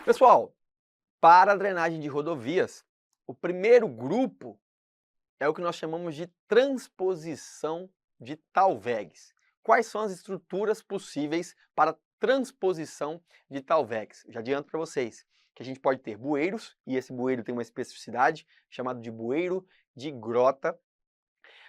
Pessoal, para a drenagem de rodovias, o primeiro grupo é o que nós chamamos de transposição de talvegs. Quais são as estruturas possíveis para transposição de talvegs? Já adianto para vocês que a gente pode ter bueiros, e esse bueiro tem uma especificidade, chamado de bueiro de grota.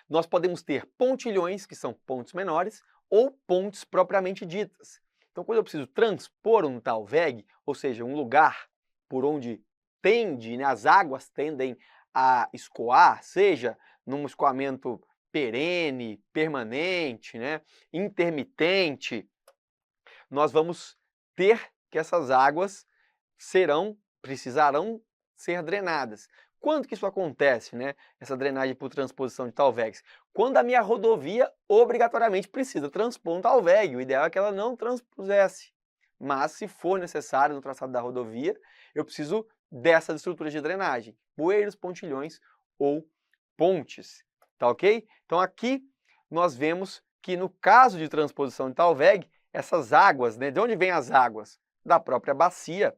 Nós podemos ter pontilhões, que são pontes menores, ou pontes propriamente ditas. Então, quando eu preciso transpor um talveg, ou seja, um lugar por onde tende, né, as águas tendem a escoar, seja num escoamento perene, permanente, né, intermitente, nós vamos ter que essas águas precisarão ser drenadas. Quando que isso acontece, né? Essa drenagem por transposição de talvegs? Quando a minha rodovia obrigatoriamente precisa transpor um talveg, o ideal é que ela não transpusesse. Mas se for necessário no traçado da rodovia, eu preciso dessas estruturas de drenagem, bueiros, pontilhões ou pontes, tá ok? Então aqui nós vemos que no caso de transposição de talveg, essas águas, né? De onde vêm as águas? Da própria bacia,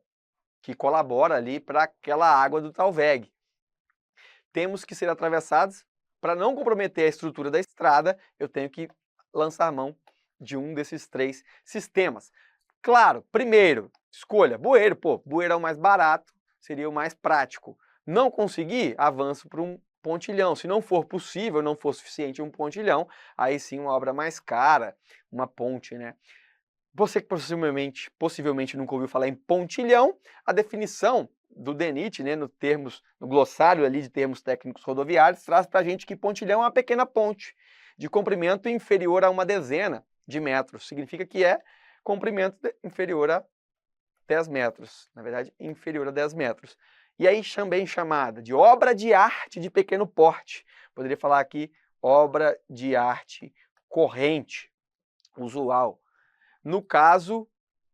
que colabora ali para aquela água do talveg. Temos que ser atravessadas. Para não comprometer a estrutura da estrada, eu tenho que lançar mão de um desses três sistemas. Claro, primeiro, escolha bueiro. Pô, bueiro é o mais barato, seria o mais prático. Não conseguir, avanço para um pontilhão. Se não for possível, não for suficiente um pontilhão, aí sim uma obra mais cara, uma ponte, né? Você que possivelmente nunca ouviu falar em pontilhão, a definição do DENIT, né, no glossário ali de termos técnicos rodoviários, traz para a gente que pontilhão é uma pequena ponte de comprimento inferior a uma dezena de metros. Significa que é comprimento inferior a 10 metros, na verdade, inferior a 10 metros. E aí também chamada de obra de arte de pequeno porte. Poderia falar aqui obra de arte corrente, usual. No caso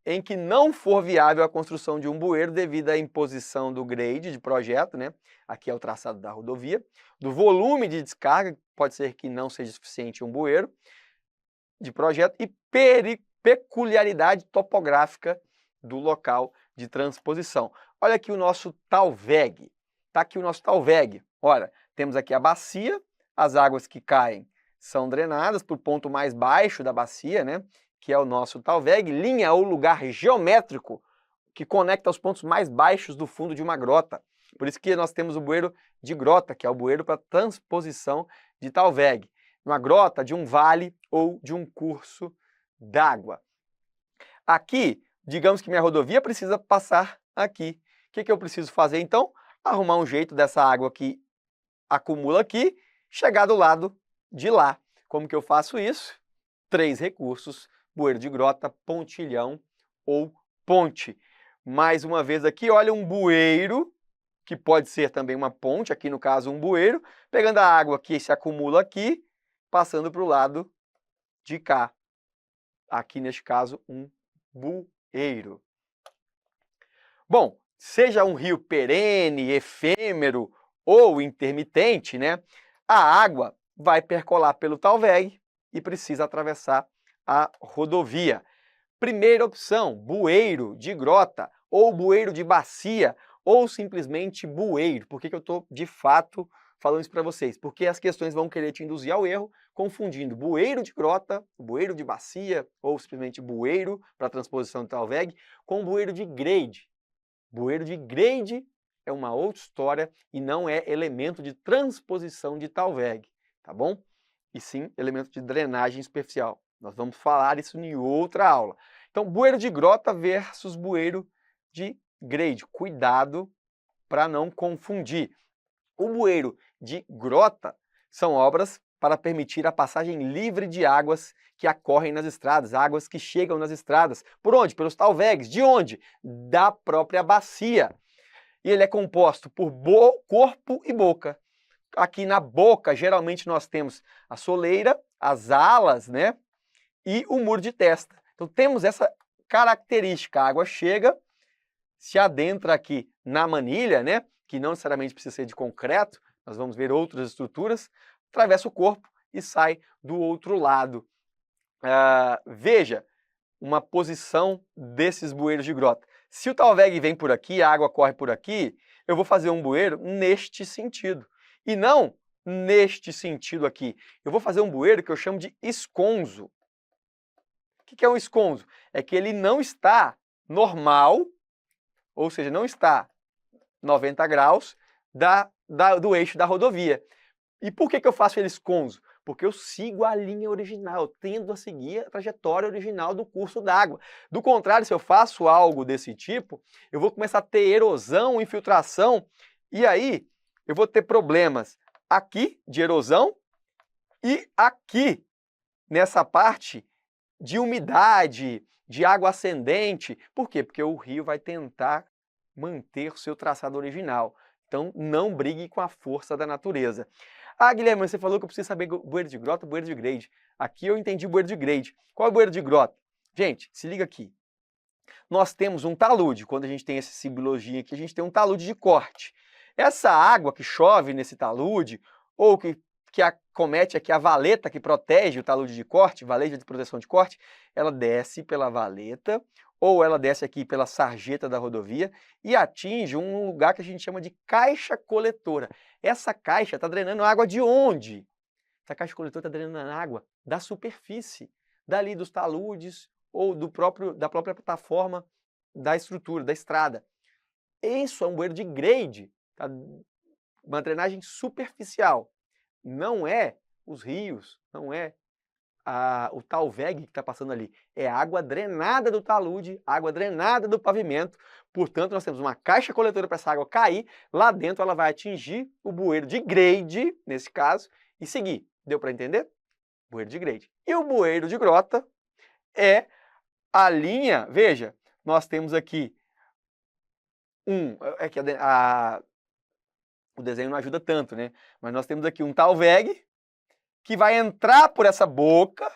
em que não for viável a construção de um bueiro devido à imposição do grade de projeto, né? Aqui é o traçado da rodovia, do volume de descarga, pode ser que não seja suficiente um bueiro de projeto, e peculiaridade topográfica do local de transposição. Olha aqui o nosso talveg. Está aqui o nosso talveg. Olha, temos aqui a bacia, as águas que caem são drenadas para o ponto mais baixo da bacia, né? Que é o nosso talveg, linha ou lugar geométrico que conecta os pontos mais baixos do fundo de uma grota. Por isso que nós temos o bueiro de grota, que é o bueiro para transposição de talveg. Uma grota, de um vale ou de um curso d'água. Aqui, digamos que minha rodovia precisa passar aqui. O que eu preciso fazer então? Arrumar um jeito dessa água que acumula aqui, chegar do lado de lá. Como que eu faço isso? 3 recursos: bueiro de grota, pontilhão ou ponte. Mais uma vez aqui, olha, um bueiro, que pode ser também uma ponte, aqui no caso um bueiro, pegando a água que se acumula aqui, passando para o lado de cá. Aqui neste caso um bueiro. Bom, seja um rio perene, efêmero ou intermitente, né? A água vai percolar pelo talveg e precisa atravessar a rodovia. Primeira opção, bueiro de grota, ou bueiro de bacia, ou simplesmente bueiro. Por que eu estou, de fato, falando isso para vocês? Porque as questões vão querer te induzir ao erro, confundindo bueiro de grota, bueiro de bacia, ou simplesmente bueiro para transposição do talveg, com bueiro de grade. Bueiro de grade é uma outra história e não é elemento de transposição de talveg, tá bom? E sim elemento de drenagem superficial. Nós vamos falar isso em outra aula. Então, bueiro de grota versus bueiro de grade. Cuidado para não confundir. O bueiro de grota são obras para permitir a passagem livre de águas que acorrem nas estradas, águas que chegam nas estradas. Por onde? Pelos talvegs. De onde? Da própria bacia. E ele é composto por corpo e boca. Aqui na boca, geralmente nós temos a soleira, as alas, né? E o muro de testa. Então temos essa característica. A água chega, se adentra aqui na manilha, né? Que não necessariamente precisa ser de concreto, nós vamos ver outras estruturas, atravessa o corpo e sai do outro lado. Veja uma posição desses bueiros de grota. Se o Talveg vem por aqui, a água corre por aqui, eu vou fazer um bueiro neste sentido. E não neste sentido aqui. Eu vou fazer um bueiro que eu chamo de esconzo. O que é um esconzo? É que ele não está normal, ou seja, não está 90 graus do eixo da rodovia. E por que eu faço ele esconzo? Porque eu sigo a linha original, eu tendo a seguir a trajetória original do curso d'água. Do contrário, se eu faço algo desse tipo, eu vou começar a ter erosão, infiltração, e aí eu vou ter problemas aqui de erosão e aqui, nessa parte de umidade, de água ascendente. Por quê? Porque o rio vai tentar manter o seu traçado original. Então, não brigue com a força da natureza. Ah, Guilherme, você falou que eu preciso saber bueiro de grota, bueiro de grade. Aqui eu entendi bueiro de grade. Qual é o bueiro de grota? Gente, se liga aqui. Nós temos um talude. Quando a gente tem essa simbologia aqui, a gente tem um talude de corte. Essa água que chove nesse talude, ou que acomete aqui a valeta que protege o talude de corte, valeta de proteção de corte, ela desce pela valeta, ou ela desce aqui pela sarjeta da rodovia e atinge um lugar que a gente chama de caixa coletora. Essa caixa está drenando água de onde? Essa caixa coletora está drenando água da superfície, dali dos taludes ou da própria plataforma da estrutura, da estrada. Isso é um bueiro de grade, tá? Uma drenagem superficial. Não é os rios, não é o Talveg que está passando ali. É água drenada do talude, água drenada do pavimento. Portanto, nós temos uma caixa coletora para essa água cair. Lá dentro ela vai atingir o bueiro de grade, nesse caso, e seguir. Deu para entender? Bueiro de grade. E o bueiro de grota é a linha, veja, nós temos aqui é que o desenho não ajuda tanto, né? Mas nós temos aqui um Talveg que vai entrar por essa boca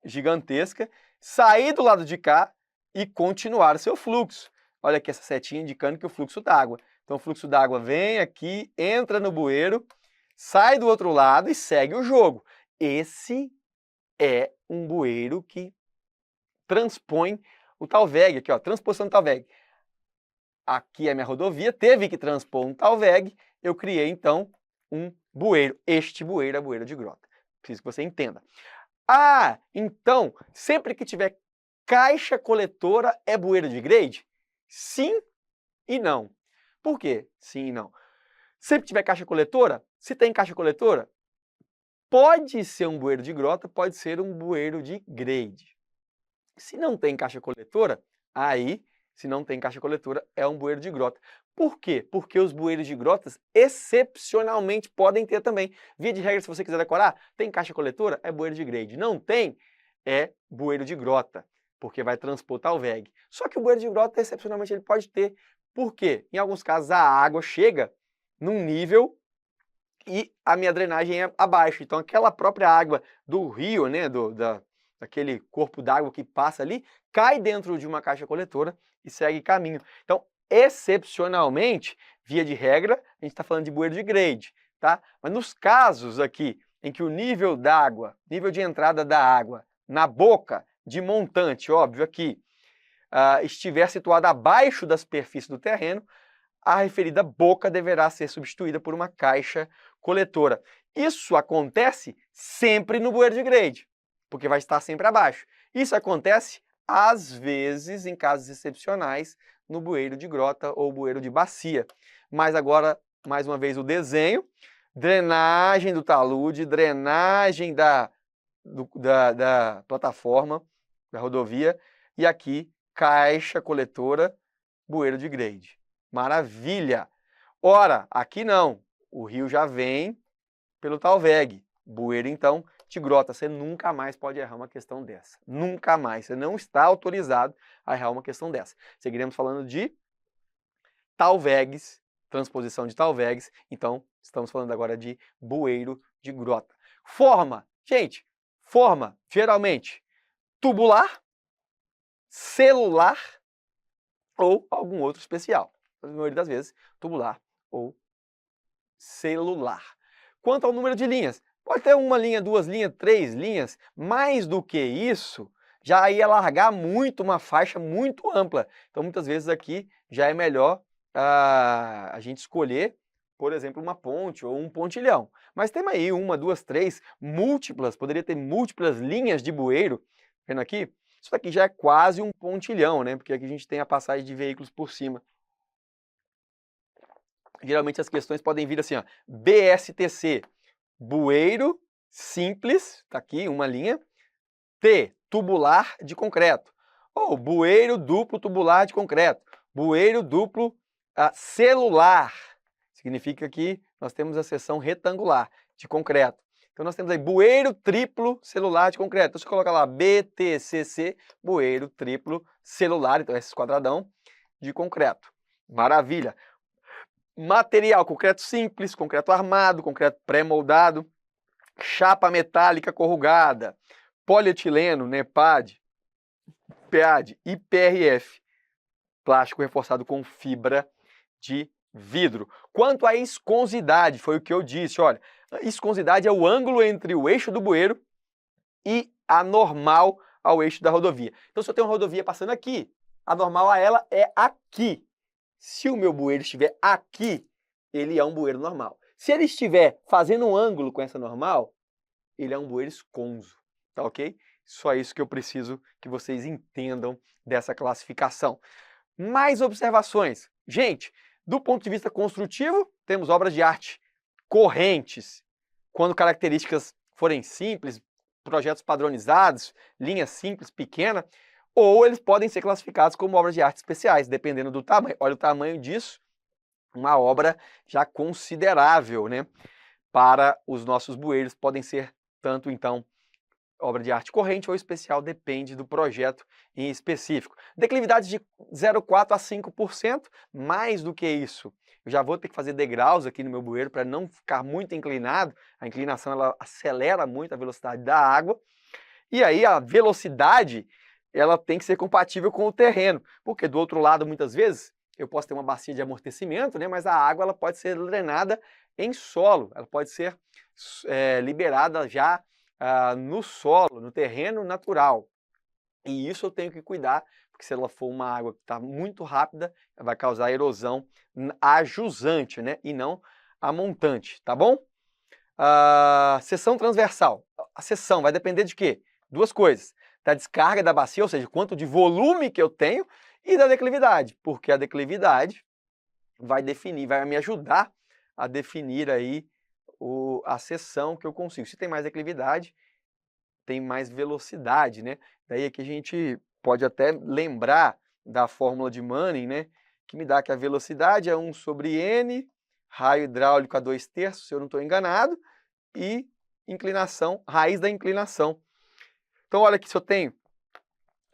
gigantesca, sair do lado de cá e continuar o seu fluxo. Olha aqui essa setinha indicando que o fluxo d'água. Então o fluxo d'água vem aqui, entra no bueiro, sai do outro lado e segue o jogo. Esse é um bueiro que transpõe o Talveg, aqui ó, transposição do Talveg. Aqui é a minha rodovia, teve que transpor um Talveg, eu criei então um bueiro. Este bueiro é bueiro de grota. Preciso que você entenda. Ah, então, sempre que tiver caixa coletora é bueiro de grade? Sim e não. Por quê? Sim e não. Sempre que tiver caixa coletora, se tem caixa coletora, pode ser um bueiro de grota, pode ser um bueiro de grade. Se não tem caixa coletora, aí, se não tem caixa coletora, é um bueiro de grota. Por quê? Porque os bueiros de grotas, excepcionalmente, podem ter também. Via de regra, se você quiser decorar, tem caixa coletora, é bueiro de grade. Não tem, é bueiro de grota, porque vai transpor Talveg. Só que o bueiro de grota, excepcionalmente, ele pode ter. Por quê? Em alguns casos, a água chega num nível e a minha drenagem é abaixo. Então, aquela própria água do rio, né, daquele corpo d'água que passa ali, cai dentro de uma caixa coletora e segue caminho. Então, excepcionalmente, via de regra, a gente está falando de bueiro de grade, tá? Mas nos casos aqui em que o nível d'água, nível de entrada da água na boca de montante, óbvio aqui, estiver situada abaixo da superfície do terreno, a referida boca deverá ser substituída por uma caixa coletora. Isso acontece sempre no bueiro de grade, porque vai estar sempre abaixo. Isso acontece, às vezes, em casos excepcionais, no bueiro de grota ou bueiro de bacia. Mas agora, mais uma vez, o desenho, drenagem do talude, drenagem da plataforma, da rodovia, e aqui, caixa coletora, bueiro de grade. Maravilha! Ora, aqui não, o rio já vem pelo Talveg. Bueiro, então, de grota, você nunca mais pode errar uma questão dessa. Nunca mais. Você não está autorizado a errar uma questão dessa. Seguiremos falando de Talvegs, transposição de Talvegs. Então, estamos falando agora de bueiro de grota. Forma, gente, forma, geralmente, tubular, celular ou algum outro especial. Na maioria das vezes, tubular ou celular. Quanto ao número de linhas, pode ter uma linha, duas linhas, três linhas. Mais do que isso, já ia largar muito uma faixa muito ampla. Então, muitas vezes aqui já é melhor a gente escolher, por exemplo, uma ponte ou um pontilhão. Mas tem aí uma, duas, três, múltiplas, poderia ter múltiplas linhas de bueiro. Vendo aqui? Isso daqui já é quase um pontilhão, né? Porque aqui a gente tem a passagem de veículos por cima. Geralmente as questões podem vir assim, ó, BSTC, bueiro simples, tá aqui uma linha, T, tubular de concreto, ou bueiro duplo tubular de concreto, bueiro duplo celular, significa que nós temos a seção retangular de concreto. Então nós temos aí bueiro triplo celular de concreto. Então você coloca lá BTCC, bueiro triplo celular, então esse quadradão de concreto. Maravilha. Material, concreto simples, concreto armado, concreto pré-moldado, chapa metálica corrugada, polietileno, NEPAD, PAD e PRF, plástico reforçado com fibra de vidro. Quanto à esconsidade, foi o que eu disse, olha, a esconsidade é o ângulo entre o eixo do bueiro e a normal ao eixo da rodovia. Então, se eu tenho uma rodovia passando aqui, a normal a ela é aqui. Se o meu bueiro estiver aqui, ele é um bueiro normal. Se ele estiver fazendo um ângulo com essa normal, ele é um bueiro esconso, tá ok? Só isso que eu preciso que vocês entendam dessa classificação. Mais observações. Gente, do ponto de vista construtivo, temos obras de arte correntes, quando características forem simples, projetos padronizados, linha simples, pequena, ou eles podem ser classificados como obras de arte especiais, dependendo do tamanho. Olha o tamanho disso, uma obra já considerável, né? Para os nossos bueiros, podem ser tanto, então, obra de arte corrente ou especial, depende do projeto em específico. Declividade de 0,4% a 5%, mais do que isso. Eu já vou ter que fazer degraus aqui no meu bueiro para não ficar muito inclinado. A inclinação ela acelera muito a velocidade da água. E aí a velocidade ela tem que ser compatível com o terreno, porque do outro lado, muitas vezes, eu posso ter uma bacia de amortecimento, né, mas a água ela pode ser drenada em solo, ela pode ser liberada já no solo, no terreno natural. E isso eu tenho que cuidar, porque se ela for uma água que está muito rápida, ela vai causar erosão ajusante, né, e não a montante, tá bom? Seção transversal. A seção vai depender de quê? Duas coisas. Da descarga da bacia, ou seja, quanto de volume que eu tenho, e da declividade, porque a declividade vai definir, vai me ajudar a definir aí a seção que eu consigo. Se tem mais declividade, tem mais velocidade, né? Daí aqui a gente pode até lembrar da fórmula de Manning, né? Que me dá que a velocidade é 1 sobre N, raio hidráulico a 2/3, se eu não estou enganado, e inclinação, raiz da inclinação. Então olha aqui, se eu tenho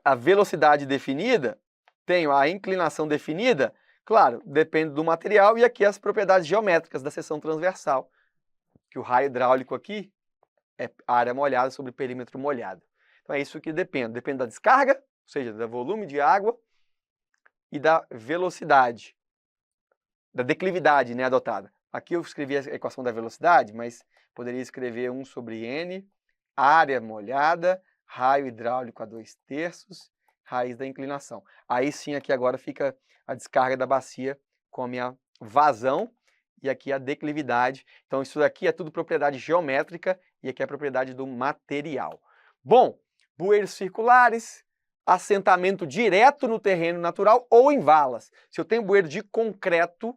a velocidade definida, tenho a inclinação definida, claro, depende do material, e aqui as propriedades geométricas da seção transversal, que o raio hidráulico aqui é área molhada sobre perímetro molhado. Então é isso que depende da descarga, ou seja, do volume de água e da velocidade, da declividade, né, adotada. Aqui eu escrevi a equação da velocidade, mas poderia escrever 1 sobre N, área molhada, raio hidráulico a 2/3, raiz da inclinação. Aí sim, aqui agora fica a descarga da bacia com a minha vazão e aqui a declividade. Então isso daqui é tudo propriedade geométrica e aqui é a propriedade do material. Bom, bueiros circulares, assentamento direto no terreno natural ou em valas. Se eu tenho bueiro de concreto,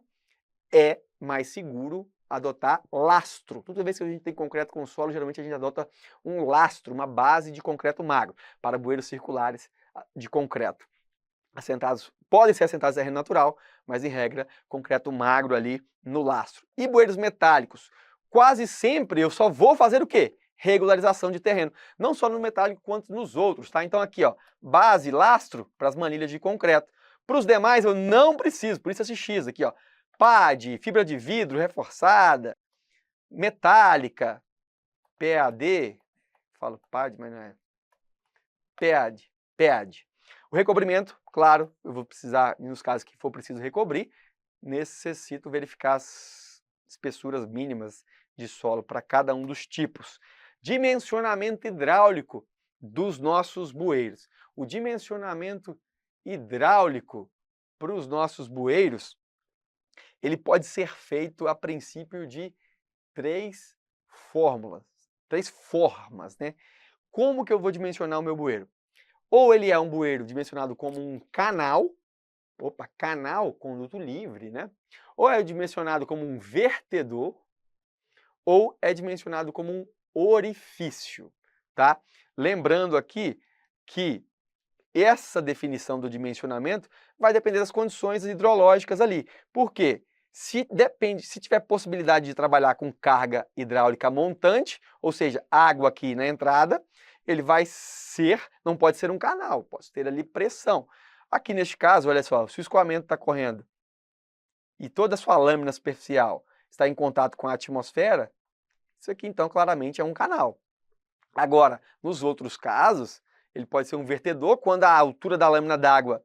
é mais seguro adotar lastro. Toda vez que a gente tem concreto com solo, geralmente a gente adota um lastro, uma base de concreto magro, para bueiros circulares de concreto. Podem ser assentados em terreno natural, mas em regra, concreto magro ali no lastro. E bueiros metálicos? Quase sempre eu só vou fazer o quê? Regularização de terreno. Não só no metálico quanto nos outros, tá? Então aqui, ó, base, lastro para as manilhas de concreto. Para os demais eu não preciso, por isso esse X aqui, ó. PAD, fibra de vidro reforçada, metálica, PAD, falo PAD, mas não é. PAD. O recobrimento, claro, eu vou precisar, nos casos que for preciso recobrir, necessito verificar as espessuras mínimas de solo para cada um dos tipos. Dimensionamento hidráulico. dos nossos bueiros. O dimensionamento hidráulico para os nossos bueiros, ele pode ser feito a princípio de três formas, né? Como que eu vou dimensionar o meu bueiro? Ou ele é um bueiro dimensionado como um canal, canal, conduto livre, né? Ou é dimensionado como um vertedor, ou é dimensionado como um orifício, tá? Lembrando aqui que essa definição do dimensionamento vai depender das condições hidrológicas ali. Por quê? Se tiver possibilidade de trabalhar com carga hidráulica montante, ou seja, água aqui na entrada, ele vai ser, não pode ser um canal, pode ter ali pressão. Aqui neste caso, olha só, se o escoamento está correndo e toda a sua lâmina superficial está em contato com a atmosfera, isso aqui então claramente é um canal. Agora, nos outros casos, ele pode ser um vertedor quando a altura da lâmina d'água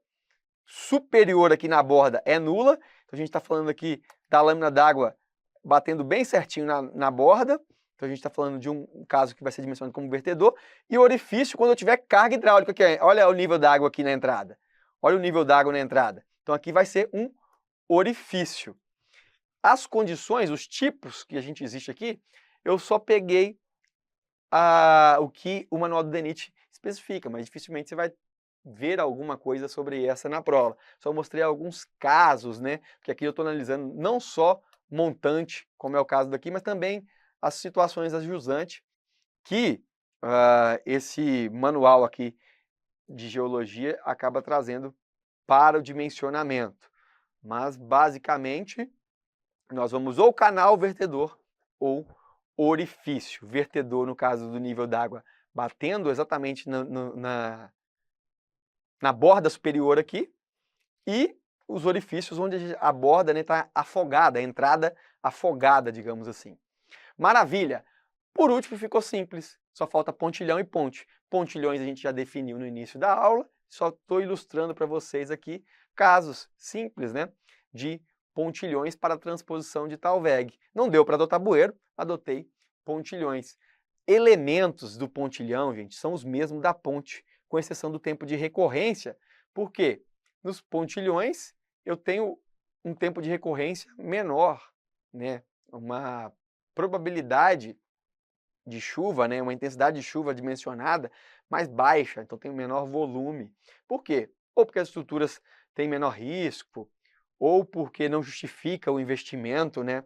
superior aqui na borda é nula. Então a gente está falando aqui da lâmina d'água batendo bem certinho na borda. Então a gente está falando de um caso que vai ser dimensionado como vertedor. E o orifício quando eu tiver carga hidráulica. Aqui, olha o nível d'água aqui na entrada. Olha o nível d'água na entrada. Então aqui vai ser um orifício. As condições, os tipos que a gente existe aqui, eu só peguei o que o manual do DENIT especifica, mas dificilmente você vai ver alguma coisa sobre essa na prova. Só mostrei alguns casos, né? Porque aqui eu estou analisando não só montante, como é o caso daqui, mas também as situações ajusantes que esse manual aqui de geologia acaba trazendo para o dimensionamento. Mas, basicamente, nós vamos ou canal vertedor ou orifício. Vertedor, no caso do nível d'água, batendo exatamente na borda superior aqui, e os orifícios onde a borda está afogada, a entrada afogada, digamos assim. Maravilha! Por último, ficou simples, só falta pontilhão e ponte. Pontilhões a gente já definiu no início da aula, só estou ilustrando para vocês aqui casos simples, né, de pontilhões para a transposição de Talveg. Não deu para adotar bueiro, adotei pontilhões. Elementos do pontilhão, gente, são os mesmos da ponte, com exceção do tempo de recorrência, porque nos pontilhões eu tenho um tempo de recorrência menor, né, uma probabilidade de chuva, né, uma intensidade de chuva dimensionada mais baixa, então tem um menor volume. Por quê? Ou porque as estruturas têm menor risco, ou porque não justifica o investimento, né?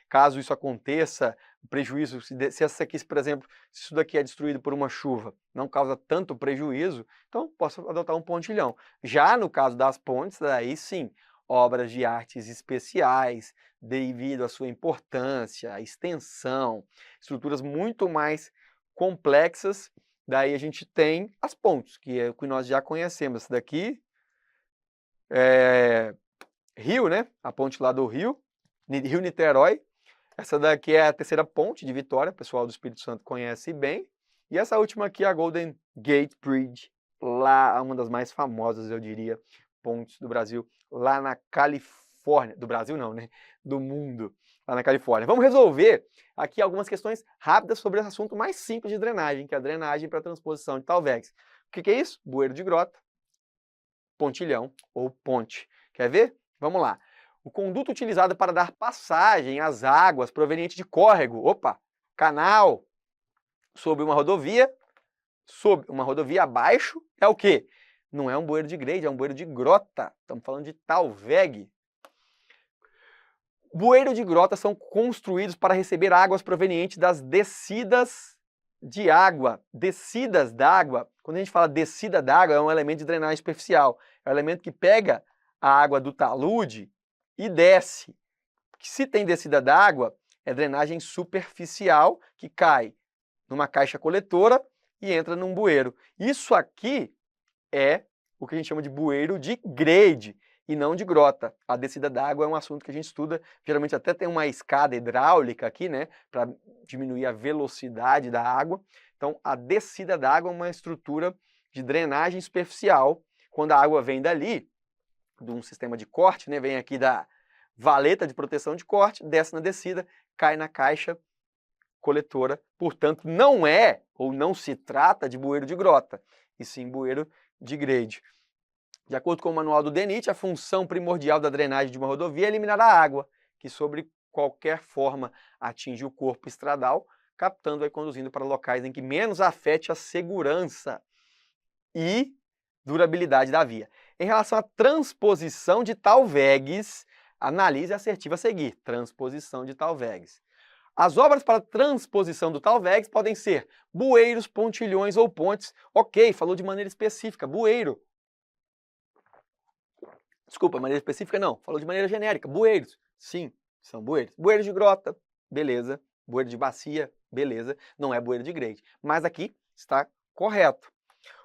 Caso isso aconteça, o prejuízo, se essa aqui, por exemplo, se isso daqui é destruído por uma chuva, não causa tanto prejuízo, então posso adotar um pontilhão. Já no caso das pontes, aí sim, obras de artes especiais, devido à sua importância, extensão, estruturas muito mais complexas, daí a gente tem as pontes, que é o que nós já conhecemos. Essa daqui é Rio, né? A ponte lá do Rio, Rio-Niterói. Essa daqui é a terceira ponte de Vitória, o pessoal do Espírito Santo conhece bem. E essa última aqui é a Golden Gate Bridge, lá uma das mais famosas, eu diria, pontes do Brasil, lá na Califórnia. Do Brasil não, né? Do mundo, lá na Califórnia. Vamos resolver aqui algumas questões rápidas sobre esse assunto mais simples de drenagem, que é a drenagem para transposição de Talvegs. O que é isso? Bueiro de grota, pontilhão ou ponte. Quer ver? Vamos lá. O conduto utilizado para dar passagem às águas provenientes de córrego, canal, sobre uma rodovia abaixo, é o quê? Não é um bueiro de grade, é um bueiro de grota. Estamos falando de Talveg. Bueiros de grota são construídos para receber águas provenientes das descidas de água. Descidas d'água, quando a gente fala descida d'água, é um elemento de drenagem superficial. É um elemento que pega a água do talude e desce. Se tem descida d'água, é drenagem superficial que cai numa caixa coletora e entra num bueiro. Isso aqui é o que a gente chama de bueiro de grade e não de grota. A descida d'água é um assunto que a gente estuda, geralmente até tem uma escada hidráulica aqui, né, para diminuir a velocidade da água. Então, a descida d'água é uma estrutura de drenagem superficial. Quando a água vem dali, de um sistema de corte, né, vem aqui da valeta de proteção de corte, desce na descida, cai na caixa coletora, portanto, não é ou não se trata de bueiro de grota, e sim bueiro de grade. De acordo com o manual do DENIT, a função primordial da drenagem de uma rodovia é eliminar a água, que sobre qualquer forma atinge o corpo estradal, captando e conduzindo para locais em que menos afete a segurança e durabilidade da via. Em relação à transposição de TALVEGs, analise a assertiva a seguir. Transposição de TALVEGs. As obras para transposição do TALVEGs podem ser bueiros, pontilhões ou pontes. Ok, falou de maneira específica, bueiro. Desculpa, maneira específica não, falou de maneira genérica, bueiros. Sim, são bueiros. Bueiro de grota, beleza. Bueiro de bacia, beleza. Não é bueiro de grade, mas aqui está correto.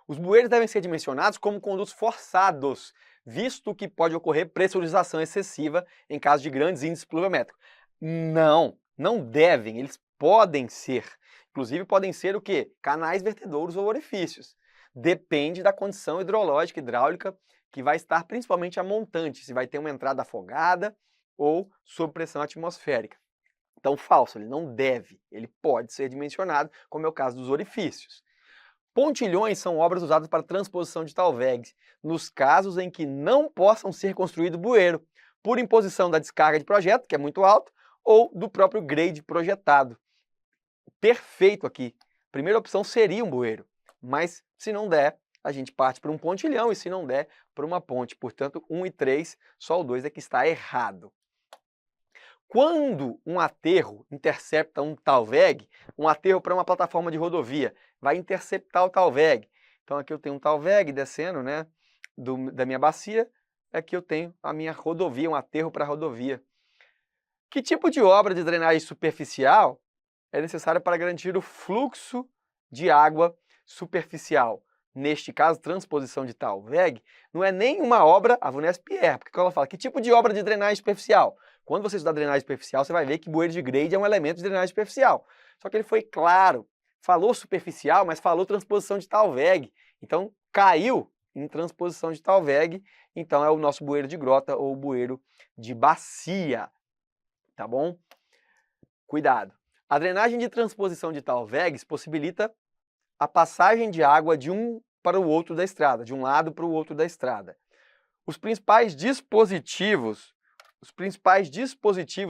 Os bueiros devem ser dimensionados como condutos forçados, visto que pode ocorrer pressurização excessiva em caso de grandes índices pluviométricos. Não devem, eles podem ser. Inclusive podem ser o quê? Canais vertedouros ou orifícios. Depende da condição hidrológica, hidráulica, que vai estar principalmente a montante, se vai ter uma entrada afogada ou sob pressão atmosférica. Então, falso, ele não deve, ele pode ser dimensionado, como é o caso dos orifícios. Pontilhões são obras usadas para transposição de TALVEGs, nos casos em que não possam ser construído bueiro, por imposição da descarga de projeto, que é muito alto, ou do próprio grade projetado. Perfeito aqui. Primeira opção seria um bueiro, mas se não der, a gente parte para um pontilhão e se não der, para uma ponte. Portanto, 1 e 3, só o 2 é que está errado. Quando um aterro intercepta um TALVEG, um aterro para uma plataforma de rodovia, vai interceptar o TALVEG. Então aqui eu tenho um TALVEG descendo, né, da minha bacia, aqui eu tenho a minha rodovia, um aterro para rodovia. Que tipo de obra de drenagem superficial é necessária para garantir o fluxo de água superficial? Neste caso, transposição de TALVEG, não é nenhuma obra, a VUNESP porque ela fala, que tipo de obra de drenagem superficial? Quando você estudar drenagem superficial, você vai ver que bueiro de grade é um elemento de drenagem superficial. Só que ele foi claro, falou superficial, mas falou transposição de TALVEG. Então, caiu em transposição de TALVEG, então é o nosso bueiro de grota ou bueiro de bacia, tá bom? Cuidado. A drenagem de transposição de TALVEGs possibilita a passagem de água de um para o outro da estrada, de um lado para o outro da estrada. Os principais dispositivos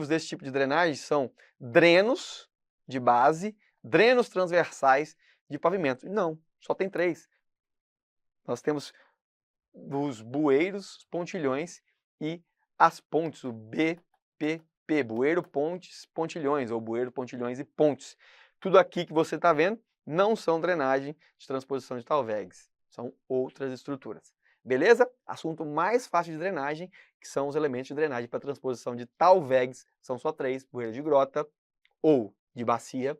desse tipo de drenagem são drenos de base, drenos transversais de pavimento. Não, só tem 3. Nós temos os bueiros, os pontilhões e as pontes, o BPP, bueiro, pontes, pontilhões, ou bueiro, pontilhões e pontes. Tudo aqui que você está vendo não são drenagem de transposição de TALVEGs, são outras estruturas. Beleza? Assunto mais fácil de drenagem, que são os elementos de drenagem para transposição de TALVEGs, são só 3, bueiro de grota ou de bacia,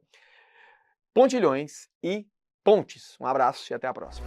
pontilhões e pontes. Um abraço e até a próxima.